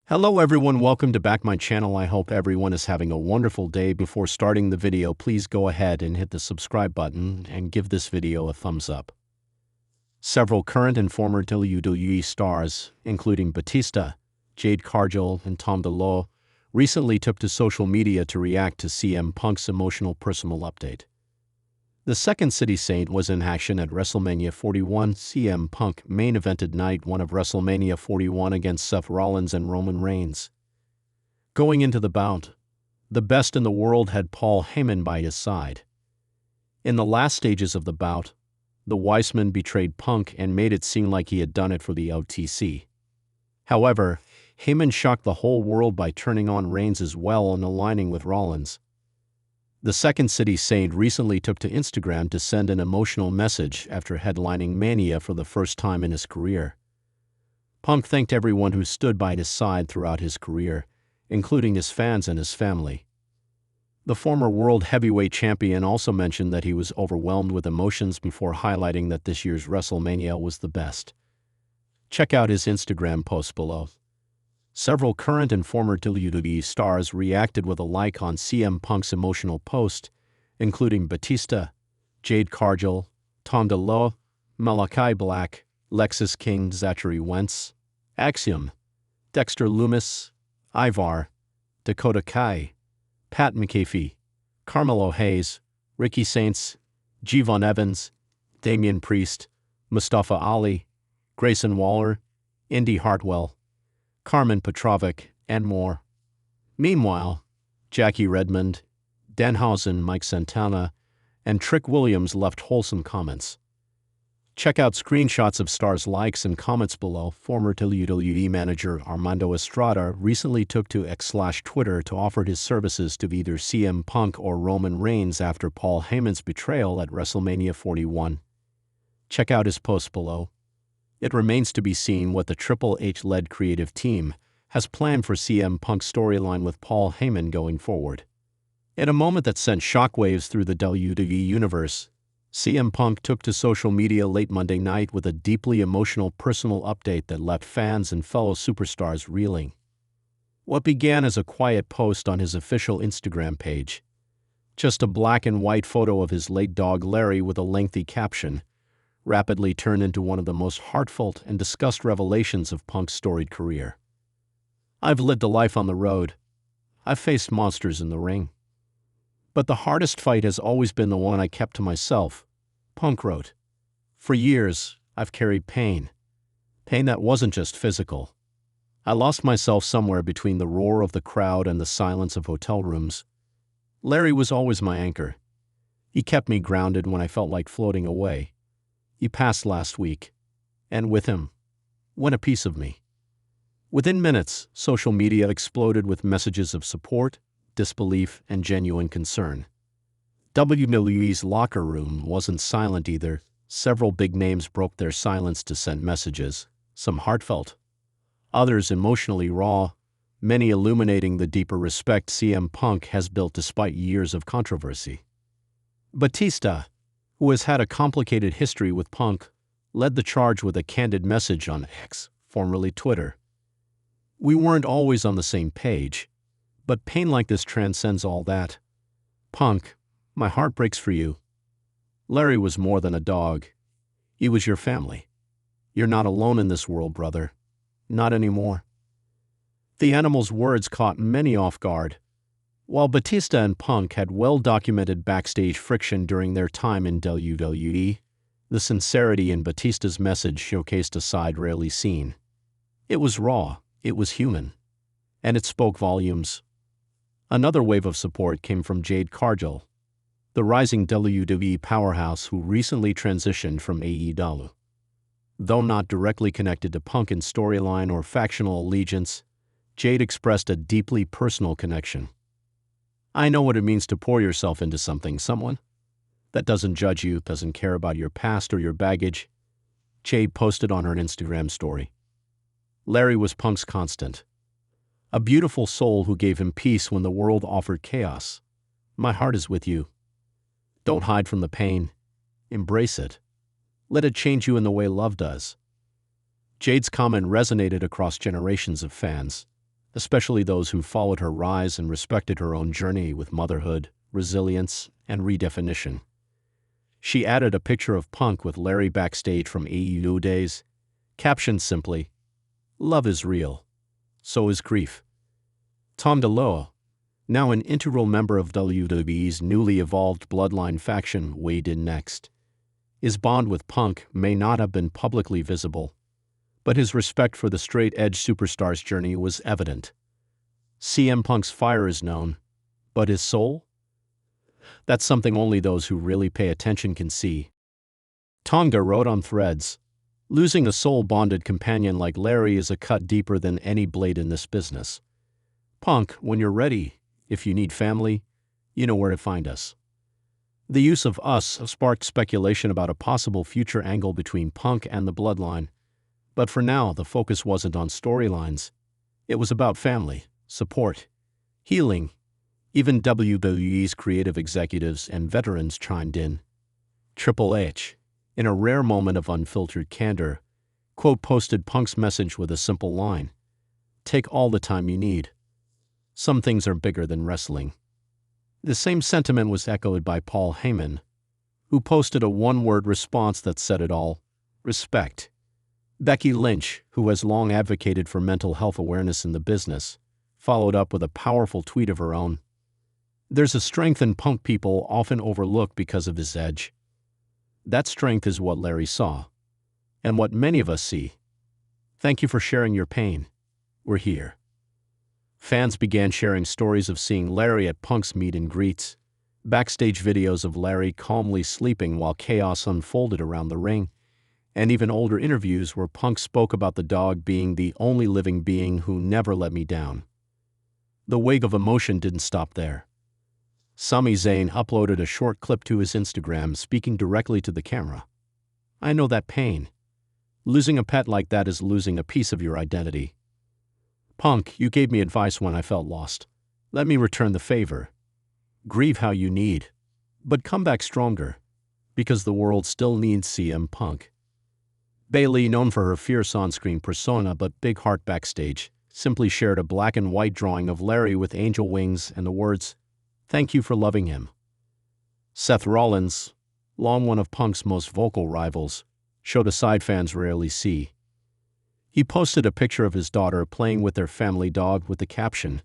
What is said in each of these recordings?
Hello everyone, welcome to back my channel. I hope everyone is having a wonderful day. Before starting the video, please go ahead and hit the subscribe button and give this video a thumbs up. Several current and former WWE stars, including Batista, Jade Cargill Tonga Loa, recently took to social media to react to CM Punk's emotional personal update. The Second City Saint was in action at WrestleMania 41. CM Punk main evented night 1 of WrestleMania 41 against Seth Rollins and Roman Reigns. Going into the bout, the best in the world had Paul Heyman by his side. In the last stages of the bout, the Weissman betrayed Punk and made it seem like he had done it for the OTC. However, Heyman shocked the whole world by turning on Reigns as well and aligning with Rollins. The Second City Saint recently took to Instagram to send an emotional message after headlining Mania for the first time in his career. Punk thanked everyone who stood by his side throughout his career, including his fans and his family. The former World Heavyweight Champion also mentioned that he was overwhelmed with emotions before highlighting that this year's WrestleMania was the best. Check out his Instagram post below. Several current and former WWE stars reacted with a like on CM Punk's emotional post, including Batista, Jade Cargill Tonga Loa, Malachi Black, Lexis King, Zachary Wentz, Axiom, Dexter Lumis, Ivar, Dakota Kai, Pat McAfee, Carmelo Hayes, Ricky Saints, Javon Evans, Damian Priest, Mustafa Ali, Grayson Waller, Indy Hartwell, Carmen Petrovic, and more. Meanwhile, Jackie Redmond, Danhausen, Mike Santana, and Trick Williams left wholesome comments. Check out screenshots of stars' likes and comments below. Former WWE manager Armando Estrada recently took to X/Twitter to offer his services to either CM Punk or Roman Reigns after Paul Heyman's betrayal at WrestleMania 41. Check out his post below. It remains to be seen what the Triple H-led creative team has planned for CM Punk's storyline with Paul Heyman going forward. In a moment that sent shockwaves through the WWE universe, CM Punk took to social media late Monday night with a deeply emotional personal update that left fans and fellow superstars reeling. What began as a quiet post on his official Instagram page, just a black and white photo of his late dog Larry with a lengthy caption, rapidly turned into one of the most heartfelt and discussed revelations of Punk's storied career. "I've lived a life on the road. I've faced monsters in the ring. But the hardest fight has always been the one I kept to myself," Punk wrote. "For years, I've carried pain. Pain that wasn't just physical. I lost myself somewhere between the roar of the crowd and the silence of hotel rooms. Larry was always my anchor. He kept me grounded when I felt like floating away. He passed last week, and with him went a piece of me." Within minutes, social media exploded with messages of support, disbelief, and genuine concern. WWE's locker room wasn't silent either. Several big names broke their silence to send messages, some heartfelt, others emotionally raw, many illuminating the deeper respect CM Punk has built despite years of controversy. Batista, who has had a complicated history with Punk, led the charge with a candid message on X, formerly Twitter. "We weren't always on the same page, but pain like this transcends all that. Punk, my heart breaks for you. Larry was more than a dog. He was your family. You're not alone in this world, brother. Not anymore." The animal's words caught many off guard. While Batista and Punk had well-documented backstage friction during their time in WWE, the sincerity in Batista's message showcased a side rarely seen. It was raw, it was human, and it spoke volumes. Another wave of support came from Jade Cargill, the rising WWE powerhouse who recently transitioned from AEW. Though not directly connected to Punk in storyline or factional allegiance, Jade expressed a deeply personal connection. "I know what it means to pour yourself into someone that doesn't judge you, doesn't care about your past or your baggage," Jade posted on her Instagram story. "Larry was Punk's constant. A beautiful soul who gave him peace when the world offered chaos. My heart is with you. Don't hide from the pain. Embrace it. Let it change you in the way love does." Jade's comment resonated across generations of fans. especially those who followed her rise and respected her own journey with motherhood, resilience, and redefinition. She added a picture of Punk with Larry backstage from AEW days, captioned simply, "Love is real. So is grief." Tonga Loa, now an integral member of WWE's newly evolved Bloodline faction, weighed in next. His bond with Punk may not have been publicly visible, but his respect for the straight-edge superstar's journey was evident. CM Punk's fire is known, but his soul? That's something only those who really pay attention can see. Tonga wrote on Threads, "Losing a soul-bonded companion like Larry is a cut deeper than any blade in this business. Punk, when you're ready, if you need family, you know where to find us." The use of "us" sparked speculation about a possible future angle between Punk and the Bloodline, but for now the focus wasn't on storylines. It was about family, support, healing. Even WWE's creative executives and veterans chimed in. Triple H, in a rare moment of unfiltered candor, posted Punk's message with a simple line, "Take all the time you need. Some things are bigger than wrestling." The same sentiment was echoed by Paul Heyman, who posted a one-word response that said it all, "Respect." Becky Lynch, who has long advocated for mental health awareness in the business, followed up with a powerful tweet of her own. "There's a strength in Punk people often overlook because of his edge. That strength is what Larry saw, and what many of us see. Thank you for sharing your pain. We're here." Fans began sharing stories of seeing Larry at Punk's meet and greets, backstage videos of Larry calmly sleeping while chaos unfolded around the ring, and even older interviews where Punk spoke about the dog being the only living being who never let me down. The wave of emotion didn't stop there. Sami Zayn uploaded a short clip to his Instagram speaking directly to the camera. "I know that pain. Losing a pet like that is losing a piece of your identity. Punk, you gave me advice when I felt lost. Let me return the favor. Grieve how you need, but come back stronger, because the world still needs CM Punk." Bayley, known for her fierce on-screen persona but big heart backstage, simply shared a black and white drawing of Larry with angel wings and the words, "Thank you for loving him." Seth Rollins, long one of Punk's most vocal rivals, showed a side fans rarely see. He posted a picture of his daughter playing with their family dog with the caption,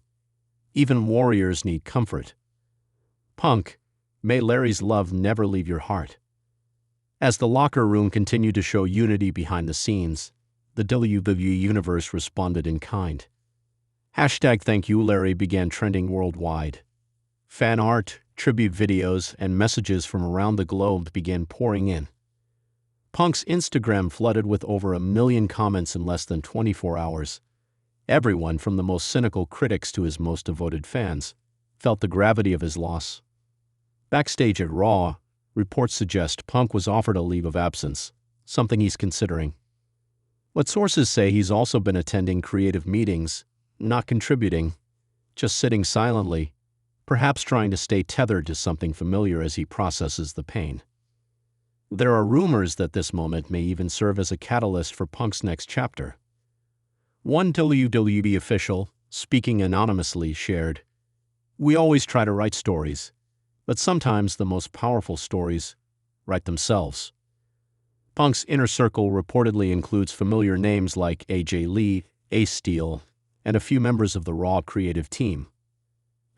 "Even warriors need comfort. Punk, may Larry's love never leave your heart." As the locker room continued to show unity behind the scenes, the WWE Universe responded in kind. #ThankYouLarry began trending worldwide. Fan art, tribute videos, and messages from around the globe began pouring in. Punk's Instagram flooded with over 1 million comments in less than 24 hours. Everyone, from the most cynical critics to his most devoted fans, felt the gravity of his loss. Backstage at Raw, reports suggest Punk was offered a leave of absence, something he's considering. But sources say he's also been attending creative meetings, not contributing, just sitting silently, perhaps trying to stay tethered to something familiar as he processes the pain. There are rumors that this moment may even serve as a catalyst for Punk's next chapter. One WWE official, speaking anonymously, shared, "We always try to write stories, but sometimes the most powerful stories write themselves." Punk's inner circle reportedly includes familiar names like AJ Lee, Ace Steel, and a few members of the Raw creative team.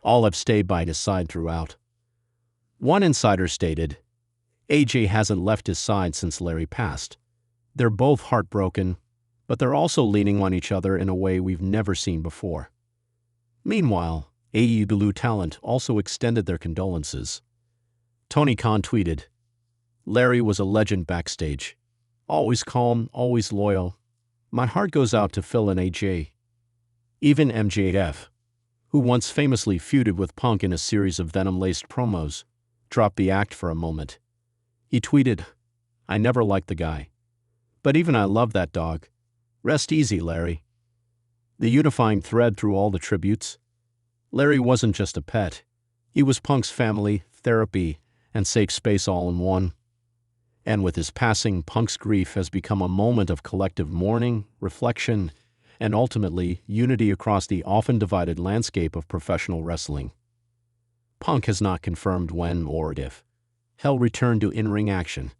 All have stayed by his side throughout. One insider stated, "AJ hasn't left his side since Larry passed. They're both heartbroken, but they're also leaning on each other in a way we've never seen before." Meanwhile, AEW talent also extended their condolences. Tony Khan tweeted, "Larry was a legend backstage. Always calm, always loyal. My heart goes out to Phil and AJ. Even MJF, who once famously feuded with Punk in a series of venom-laced promos, dropped the act for a moment. He tweeted, "I never liked the guy. But even I love that dog. Rest easy, Larry." The unifying thread through all the tributes? Larry wasn't just a pet. He was Punk's family, therapy, and safe space all in one. And with his passing, Punk's grief has become a moment of collective mourning, reflection, and ultimately unity across the often divided landscape of professional wrestling. Punk has not confirmed when or if he'll return to in-ring action.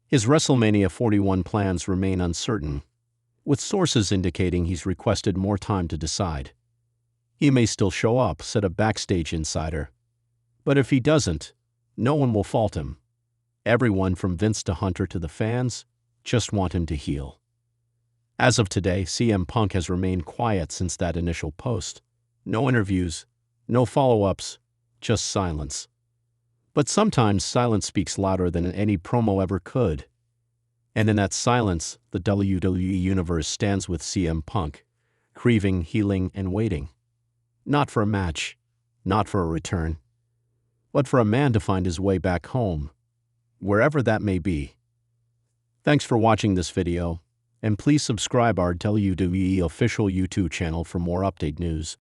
His WrestleMania 41 plans remain uncertain, with sources indicating he's requested more time to decide. He may still show up, said a backstage insider. But if he doesn't, no one will fault him. Everyone from Vince to Hunter to the fans just want him to heal. As of today, CM Punk has remained quiet since that initial post. No interviews, no follow-ups, just silence. But sometimes silence speaks louder than any promo ever could. And in that silence, the WWE Universe stands with CM Punk, grieving, healing, and waiting. Not for a match, not for a return, but for a man to find his way back home, wherever that may be. Thanks for watching this video, and please subscribe our WWE official YouTube channel for more update news.